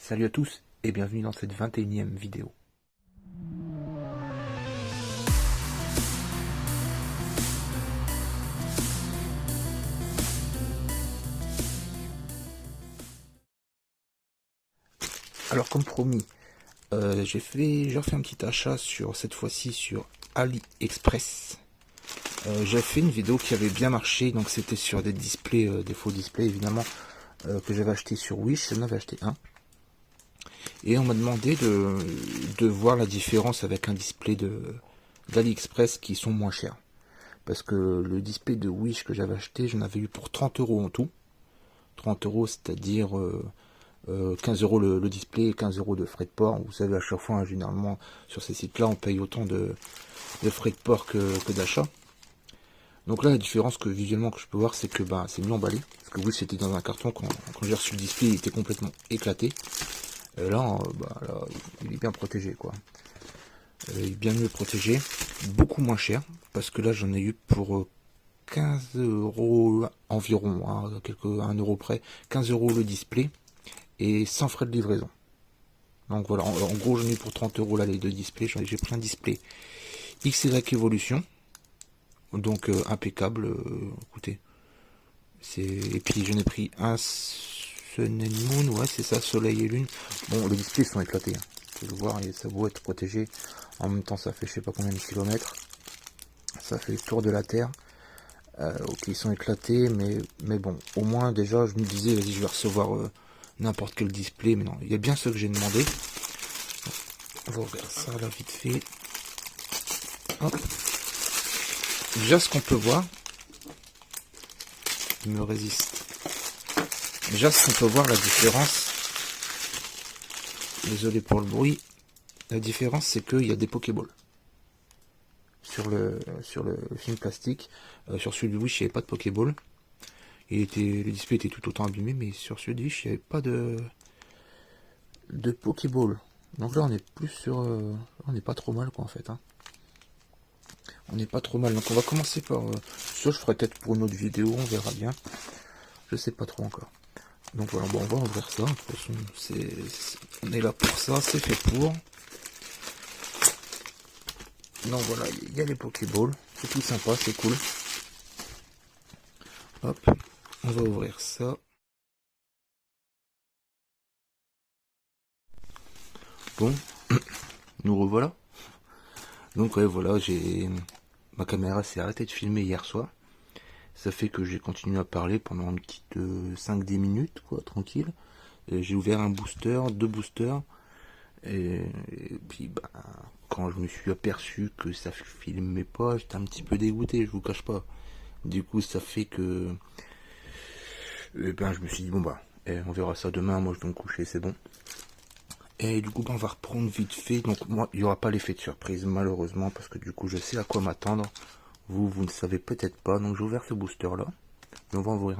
Salut à tous et bienvenue dans cette 21e vidéo. Alors comme promis, j'ai refait un petit achat cette fois-ci sur AliExpress. J'ai fait une vidéo qui avait bien marché, donc c'était sur des displays, des faux displays évidemment, que j'avais acheté sur Wish, j'en avais acheté un. Et on m'a demandé de voir la différence avec un display d'AliExpress qui sont moins chers. Parce que le display de Wish que j'avais acheté, j'en avais eu pour 30 € en tout. 30 €, c'est-à-dire 15 € le display et 15 € de frais de port. Vous savez, à chaque fois, hein, généralement, sur ces sites-là, on paye autant de frais de port que d'achat. Donc là, la différence que visuellement que je peux voir, c'est que c'est mieux emballé. Parce que Wish, c'était dans un carton. Quand j'ai reçu le display, il était complètement éclaté. Là, il est bien protégé, quoi. Il est bien mieux protégé, beaucoup moins cher, parce que là j'en ai eu pour 15 € environ, hein, à 1 € près, 15 € le display, et sans frais de livraison. Donc voilà, en gros j'en ai eu pour 30 € là les deux displays, j'ai pris un display XY Evolution, donc impeccable, écoutez. Et puis j'en ai pris un Sun and Moon, ouais c'est ça, Soleil et Lune. Bon, les displays sont éclatés, hein. Vous pouvez le voir, et ça doit être protégé. En même temps, ça fait je sais pas combien de kilomètres. Ça fait le tour de la Terre. Ok, ils sont éclatés, mais bon, au moins déjà, je me disais, vas-y, je vais recevoir n'importe quel display, mais non, il y a bien ce que j'ai demandé. On va ouvrir ça là vite fait. Hop. Déjà, ce qu'on peut voir, il me résiste. Déjà, ce qu'on peut voir, la différence. Désolé pour le bruit. La différence, c'est qu'il y a des Pokéballs sur le film plastique. Sur celui de Wish, il n'y avait pas de Pokéball. Le display était tout autant abîmé, mais sur celui de Wish, il n'y avait pas de Pokéball. Donc là, on est plus sur... on n'est pas trop mal, quoi, en fait. Hein. On n'est pas trop mal. Donc on va commencer par... ça, je ferai peut-être pour une autre vidéo, on verra bien. Je sais pas trop encore. Donc voilà, bon, on va ouvrir ça. De toute façon, on est là pour ça, c'est fait pour. Donc voilà, il y a les Pokéballs. C'est tout sympa, c'est cool. Hop, on va ouvrir ça. Bon, nous revoilà. Donc ouais, voilà, ma caméra s'est arrêtée de filmer hier soir. Ça fait que j'ai continué à parler pendant une petite 5-10 minutes, quoi, tranquille. J'ai ouvert un booster, 2 boosters. Et puis quand je me suis aperçu que ça filmait pas, j'étais un petit peu dégoûté, je vous cache pas. Du coup, ça fait que je me suis dit on verra ça demain, moi je vais me coucher, c'est bon. Et du coup, on va reprendre vite fait. Donc moi, il n'y aura pas l'effet de surprise, malheureusement, parce que du coup, je sais à quoi m'attendre. Vous ne savez peut-être pas. Donc j'ai ouvert ce booster là. Et on va en ouvrir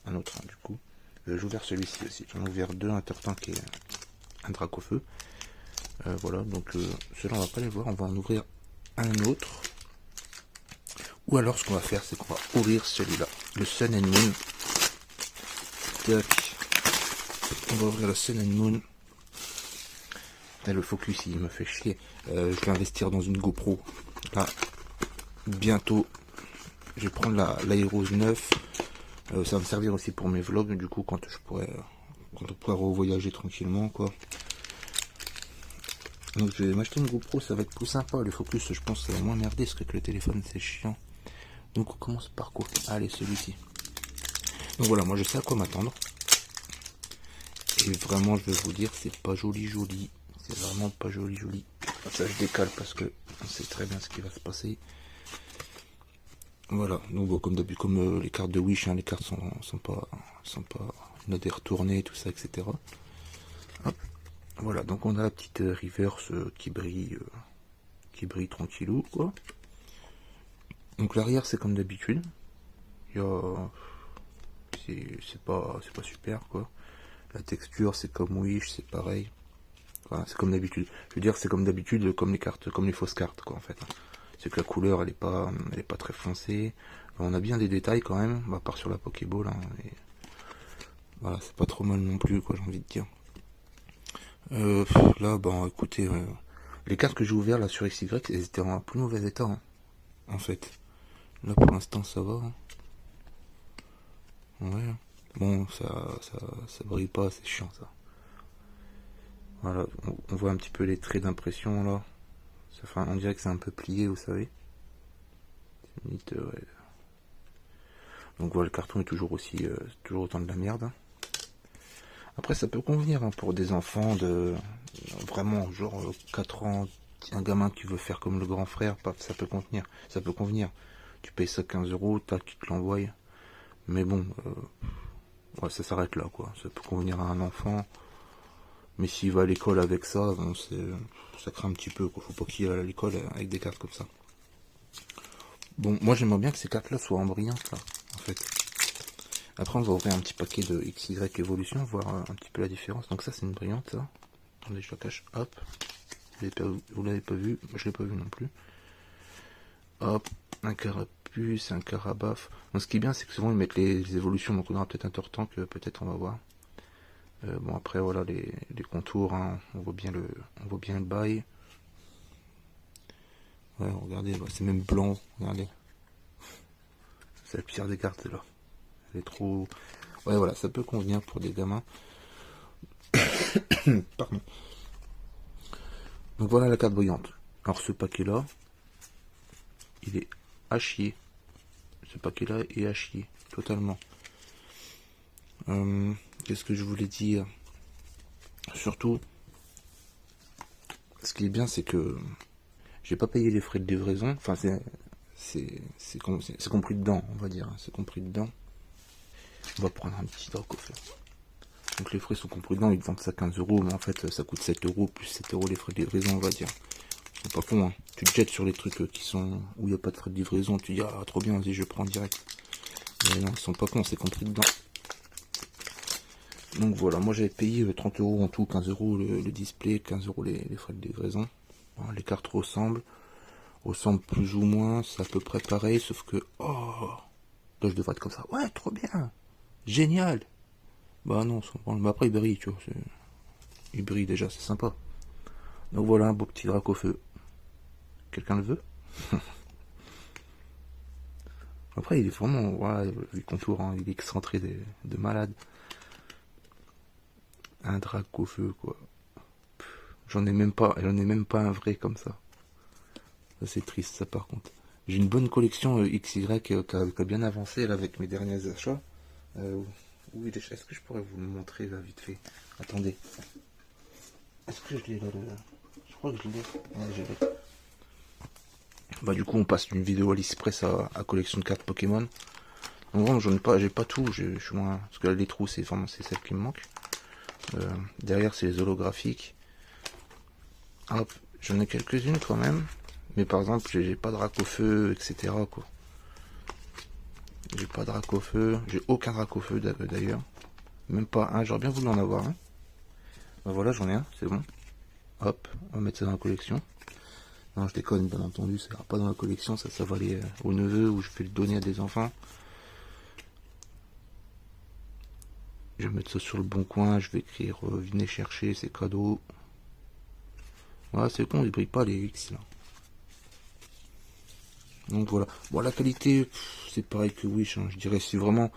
un autre, du coup. J'ai ouvert celui-ci aussi. J'en ai ouvert deux, un Turtank et un Dracofeu. Voilà, donc ceux-là, on va pas les voir. On va en ouvrir un autre. Ou alors, ce qu'on va faire, c'est qu'on va ouvrir celui-là. Le Sun and Moon. Tac. On va ouvrir le Sun and Moon. Et le focus, il me fait chier. Je vais investir dans une GoPro. Là, bientôt. Je vais prendre la Heroes 9. Ça va me servir aussi pour mes vlogs, du coup, quand on pourra revoyager tranquillement, quoi. Donc je vais m'acheter une GoPro, ça va être plus sympa. Le focus, je pense, ça va moins merder, parce que avec le téléphone, c'est chiant. Donc on commence par quoi? Allez, celui-ci. Donc voilà, moi je sais à quoi m'attendre. Et vraiment, je vais vous dire, c'est pas joli. C'est vraiment pas joli. Ça, je décale parce que on sait très bien ce qui va se passer. Voilà, donc comme d'habitude, comme les cartes de Wish, hein, les cartes sont pas, on a des retournées, tout ça, etc. Hop. Voilà, donc on a la petite reverse qui brille tranquillou, quoi. Donc l'arrière, c'est comme d'habitude. C'est pas super, quoi. La texture, c'est comme Wish, c'est pareil. Voilà, c'est comme d'habitude. Je veux dire, c'est comme d'habitude, comme les fausses cartes, quoi, en fait. C'est que la couleur, elle est pas très foncée. On a bien des détails quand même, à part sur la Pokéball. Hein, et voilà, c'est pas trop mal non plus, quoi, j'ai envie de dire. Là, bon, écoutez, les cartes que j'ai ouvertes là sur XY, elles étaient en plus mauvais état, hein, en fait. Là, pour l'instant, ça va. Hein. Ouais. Bon, ça brille pas, c'est chiant, ça. Voilà, on voit un petit peu les traits d'impression, là. On dirait que c'est un peu plié, vous savez. Limite, ouais. Donc voilà, le carton est toujours aussi, toujours autant de la merde. Hein. Après, ça peut convenir hein, pour des enfants de vraiment genre 4 ans, un gamin qui veut faire comme le grand frère, ça peut convenir. Ça peut convenir. Tu payes ça 15 euros, tac, tu te l'envoies. Mais bon, ouais, ça s'arrête là, quoi. Ça peut convenir à un enfant. Mais s'il va à l'école avec ça, bon, ça craint un petit peu, quoi. Faut pas qu'il aille à l'école avec des cartes comme ça. Bon, moi j'aimerais bien que ces cartes-là soient en brillante, là, en fait. Après, on va ouvrir un petit paquet de XY Evolution, voir un petit peu la différence. Donc ça, c'est une brillante, ça. Attendez, je la cache. Hop. Vous l'avez pas vu. Je l'ai pas vu non plus. Hop. Un carapuce, un carabaf. Donc ce qui est bien, c'est que souvent, ils mettent les évolutions. Donc on aura peut-être un tortan que peut-être on va voir. Bon, après, voilà, les contours. Hein, on voit bien le bail. Ouais, regardez, bah, c'est même blanc. Regardez. C'est la pire des cartes, là. Elle est trop... Ouais, voilà, ça peut convenir pour des gamins. Pardon. Donc voilà la carte brillante. Alors ce paquet-là, il est à chier. Ce paquet-là est à chier, totalement. Qu'est-ce que je voulais dire? Surtout, ce qui est bien, c'est que j'ai pas payé les frais de livraison. Enfin, c'est compris dedans, on va dire. C'est compris dedans. On va prendre un petit drac au fait. Donc les frais sont compris dedans, ils te vendent ça 15 euros, mais en fait ça coûte 7 euros, plus 7 euros les frais de livraison, on va dire. C'est pas con, hein. Tu te jettes sur les trucs qui sont où il n'y a pas de frais de livraison, tu dis ah trop bien, vas-y je prends direct. Mais non, ils sont pas cons, c'est compris dedans. Donc voilà, moi j'avais payé 30 euros en tout, 15 euros le display, 15 euros les frais de livraison. Bon, les cartes ressemblent plus ou moins, c'est à peu près pareil, sauf que oh là je devrais être comme ça. Ouais, trop bien, génial. Bah non, mais après il brille, tu vois. Il brille déjà, c'est sympa. Donc voilà un beau petit drac au feu. Quelqu'un le veut? Après il est vraiment, ouais, vu le contour, hein, il est excentré de malade. Un drac au feu, quoi. J'en ai même pas un vrai comme ça. Ça c'est triste, ça par contre. J'ai une bonne collection XY qui a bien avancé là avec mes derniers achats. Oui, est-ce que je pourrais vous le montrer là vite fait? Attendez. Est-ce que je l'ai là, je crois que je l'ai. Ouais, je l'ai. Bah du coup on passe d'une vidéo AliExpress à collection de cartes Pokémon. Donc vraiment j'ai pas tout, je suis moins. Parce que là, les trous c'est celle qui me manque. Derrière c'est les holographiques. Hop, j'en ai quelques-unes quand même. Mais par exemple j'ai pas de drac au feu, etc. quoi. J'ai pas de drac au feu, j'ai aucun drac au feu d'ailleurs. Même pas un, j'aurais bien voulu en avoir un. Bah voilà j'en ai un, c'est bon. Hop, on va mettre ça dans la collection. Non, je déconne, bien entendu, ça ira pas dans la collection, ça va aller au neveu ou je vais le donner à des enfants. Je vais mettre ça sur le bon coin, je vais écrire venez chercher, c'est cadeau. Voilà, c'est con, ils brillent pas les X là. Donc voilà. Bon, la qualité, c'est pareil que Wish, hein. Je dirais si vraiment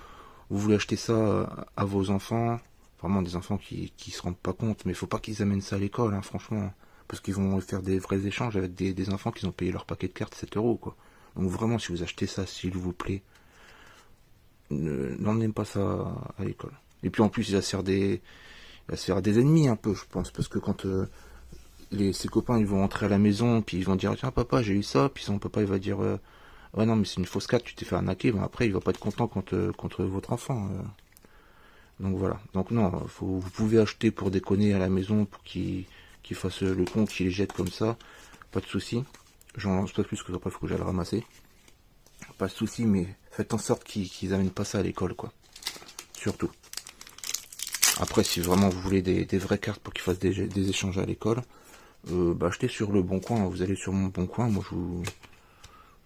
vous voulez acheter ça à vos enfants, vraiment des enfants qui se rendent pas compte, mais il faut pas qu'ils amènent ça à l'école, hein, franchement. Parce qu'ils vont faire des vrais échanges avec des enfants qui ont payé leur paquet de cartes 7 euros, quoi. Donc vraiment, si vous achetez ça, s'il vous plaît, n'emmenez pas ça à l'école. Et puis en plus, il va se faire des ennemis un peu, je pense, parce que quand ses copains ils vont rentrer à la maison, puis ils vont dire tiens papa j'ai eu ça, puis son papa il va dire ouais non mais c'est une fausse carte, tu t'es fait arnaquer, ben après il va pas être content contre votre enfant. Donc voilà. Donc non, vous pouvez acheter pour déconner à la maison pour qu'il fasse le con, qu'il les jette comme ça, pas de souci. J'en lance pas plus que après il faut que j'aille le ramasser. Pas de souci, mais faites en sorte qu'ils amènent pas ça à l'école quoi. Surtout. Après si vraiment vous voulez des vraies cartes pour qu'ils fassent des échanges à l'école, bah achetez sur le bon coin, vous allez sur mon bon coin, moi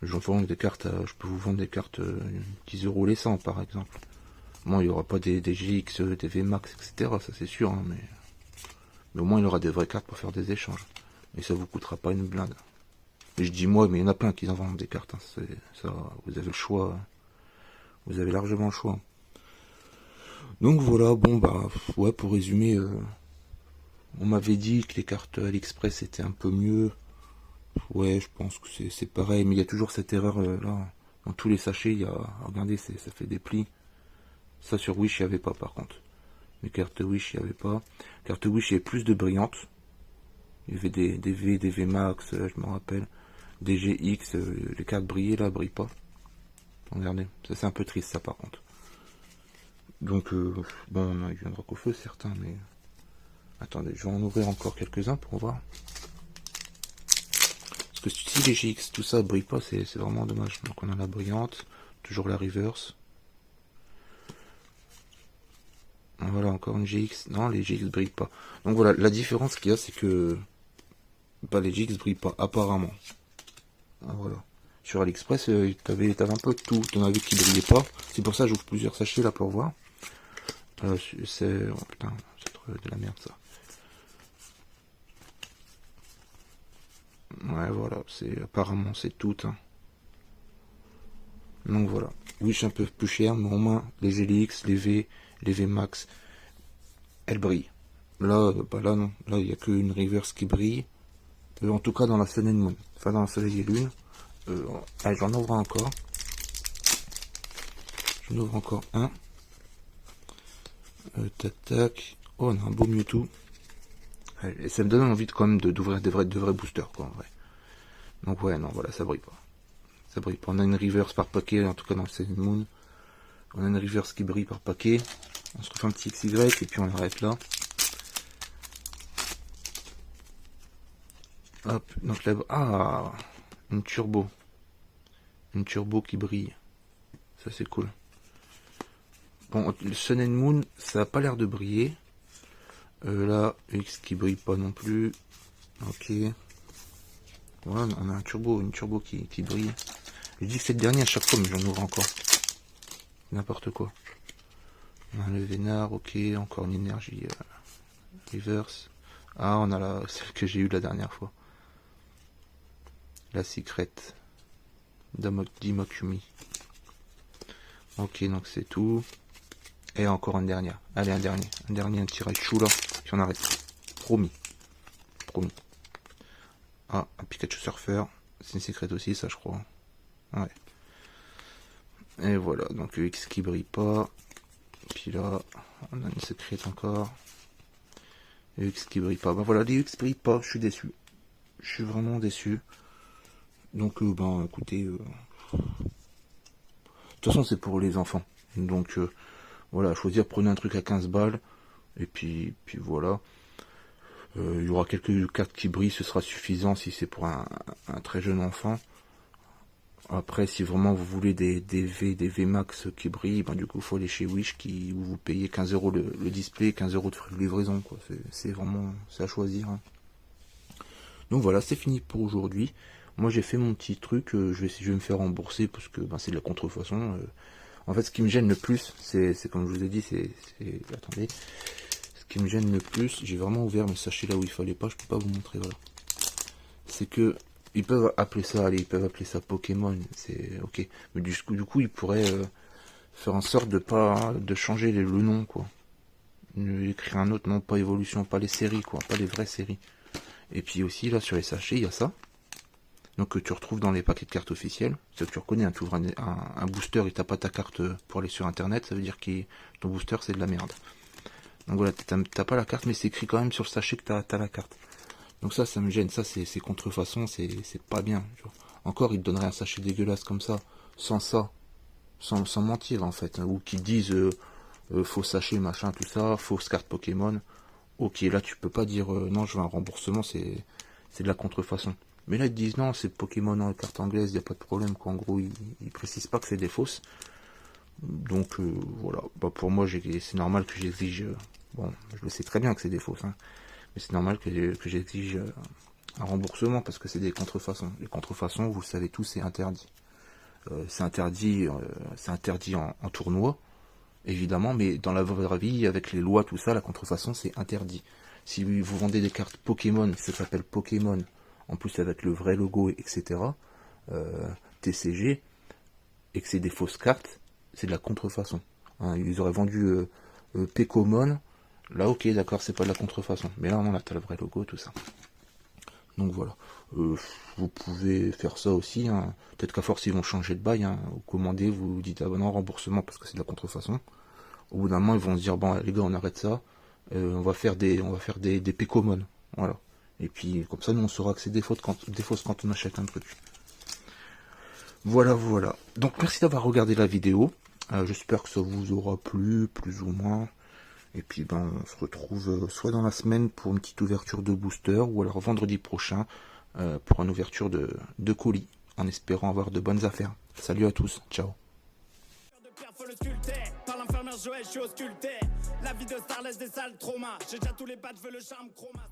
je vends des cartes, je peux vous vendre des cartes 10 euros les 100 par exemple. Bon, il n'y aura pas des GX, des VMAX, etc. Ça c'est sûr, hein, mais Mais au moins il aura des vraies cartes pour faire des échanges. Et ça vous coûtera pas une blinde. Et je dis moi, mais il y en a plein qui en vendent des cartes. Hein. Ça, vous avez le choix. Vous avez largement le choix. Donc voilà, bon bah ouais, pour résumer, on m'avait dit que les cartes AliExpress étaient un peu mieux. Ouais, je pense que c'est pareil, mais il y a toujours cette erreur là. Dans tous les sachets, il y a. Regardez, ça fait des plis. Ça sur Wish, il n'y avait pas par contre. Les cartes Wish, il n'y avait pas. Carte Wish, il y avait plus de brillantes. Il y avait des V, des V Max, je me rappelle. Des GX, les cartes brillaient là, brillent pas. Regardez, ça c'est un peu triste ça par contre. Donc, bon, il viendra qu'au feu certains, mais... Attendez, je vais en ouvrir encore quelques-uns pour voir. Parce que si les GX, tout ça brille pas, c'est vraiment dommage. Donc on a la brillante, toujours la reverse. Voilà, encore une GX. Non, les GX brillent pas. Donc voilà, la différence qu'il y a, c'est que... Bah, les GX brillent pas, apparemment. Ah, voilà. Sur AliExpress, t'avais un peu de tout. T'en avais qui brillaient pas. C'est pour ça que j'ouvre plusieurs sachets là pour voir. C'est... Oh putain, c'est de la merde ça. Ouais, voilà, apparemment c'est tout. Hein. Donc voilà. Oui, je suis un peu plus cher, mais au moins les GLX, les V Max, elles brillent. Là, bah là non. Là, il n'y a qu'une reverse qui brille. En tout cas dans la Sun and Moon. Enfin, dans la Soleil et Lune. Allez, j'en ouvre encore. J'en ouvre encore un. Tac tac. Oh, on a un beau Mewtwo. Et ça me donne envie quand même d'ouvrir de vrais boosters, quoi, en vrai. Donc ouais, non, voilà, ça brille pas. Ça brille pas. On a une reverse par paquet, en tout cas dans le Sun and Moon. On a une reverse qui brille par paquet. On se refait un petit XY et puis on arrête là. Hop, donc là, ah, une turbo. Une turbo qui brille. Ça c'est cool. Bon, le Sun and Moon, ça a pas l'air de briller. Là, X qui brille pas non plus. Ok. Voilà, on a une turbo qui brille. Je dis que c'est le dernier à chaque fois, mais j'en ouvre encore. N'importe quoi. On a le Vénard, ok, encore une énergie reverse. Ah, on a celle que j'ai eue la dernière fois. La Secret. Dimokumi. Ok, donc c'est tout. Et encore un dernier. Allez, un dernier, un tirage chou là. Puis on arrête. Promis. Promis. Ah, un Pikachu Surfer. C'est une secrète aussi, ça, je crois. Ouais. Et voilà, donc le X qui brille pas. Puis là, on a une secrète encore. Le X qui brille pas. Ben voilà, les X brillent pas, je suis déçu. Je suis vraiment déçu. Donc, ben, écoutez... De toute façon, c'est pour les enfants. Donc, voilà, choisir, prenez un truc à 15 balles. Et puis voilà. Il y aura quelques cartes qui brillent, ce sera suffisant si c'est pour un très jeune enfant. Après, si vraiment vous voulez des V Max qui brillent, ben du coup, il faut aller chez Wish où vous payez 15 € le display, 15 € de frais de livraison, quoi. C'est vraiment, c'est à choisir. Hein. Donc voilà, c'est fini pour aujourd'hui. Moi, j'ai fait mon petit truc, je vais me faire rembourser parce que ben, c'est de la contrefaçon. En fait, ce qui me gêne le plus, c'est comme je vous ai dit, attendez. Ce qui me gêne le plus, j'ai vraiment ouvert mes sachets là où il fallait pas, je peux pas vous montrer, voilà. C'est que ils peuvent appeler ça Pokémon, c'est ok. Mais du coup, ils pourraient faire en sorte de changer le nom, quoi. Écrire un autre nom, pas évolution, pas les séries, quoi, pas les vraies séries. Et puis aussi là sur les sachets, il y a ça. Donc que tu retrouves dans les paquets de cartes officiels. C'est que tu reconnais, hein, tu ouvres un booster et t'as pas ta carte pour aller sur internet, ça veut dire que ton booster c'est de la merde. Donc voilà, t'as pas la carte, mais c'est écrit quand même sur le sachet que t'as la carte. Donc ça me gêne, ça c'est contrefaçon, c'est pas bien. Encore, ils te donneraient un sachet dégueulasse comme ça, sans ça, sans mentir en fait, hein, ou qu'ils disent faux sachet, machin, tout ça, fausse carte Pokémon. Ok, là tu peux pas dire non, je veux un remboursement, c'est de la contrefaçon. Mais là ils te disent non, c'est Pokémon en carte anglaise, y a pas de problème, quoi. En gros, ils précisent pas que c'est des fausses. Donc voilà, bah, pour moi c'est normal que j'exige. Bon, je le sais très bien que c'est des fausses, hein. Mais c'est normal que j'exige un remboursement parce que c'est des contrefaçons. Les contrefaçons, vous le savez tous, c'est interdit. C'est interdit en tournoi, évidemment, mais dans la vraie vie, avec les lois, tout ça, la contrefaçon, c'est interdit. Si vous vendez des cartes Pokémon, ça s'appelle Pokémon, en plus avec le vrai logo, etc., TCG, et que c'est des fausses cartes, c'est de la contrefaçon. Hein, ils auraient vendu Pécomon, là ok d'accord, c'est pas de la contrefaçon, mais là non, là t'as le vrai logo, tout ça. Donc voilà, vous pouvez faire ça aussi, hein. Peut-être qu'à force ils vont changer de bail, hein. Vous commandez, vous dites ah ben non, remboursement parce que c'est de la contrefaçon. Au bout d'un moment ils vont se dire bon les gars on arrête ça, on va faire des Pécomon, voilà. Et puis comme ça nous on saura que c'est des fausses quand on achète un truc. Voilà, voilà. Donc merci d'avoir regardé la vidéo. J'espère que ça vous aura plu, plus ou moins. Et puis ben on se retrouve soit dans la semaine pour une petite ouverture de booster, ou alors vendredi prochain pour une ouverture de colis, en espérant avoir de bonnes affaires. Salut à tous, ciao. Par l'infirmière Joël, je suis ausculté. La vie de star laisse des sales traumas. J'ai déjà tous les badges, je veux le charme chroma.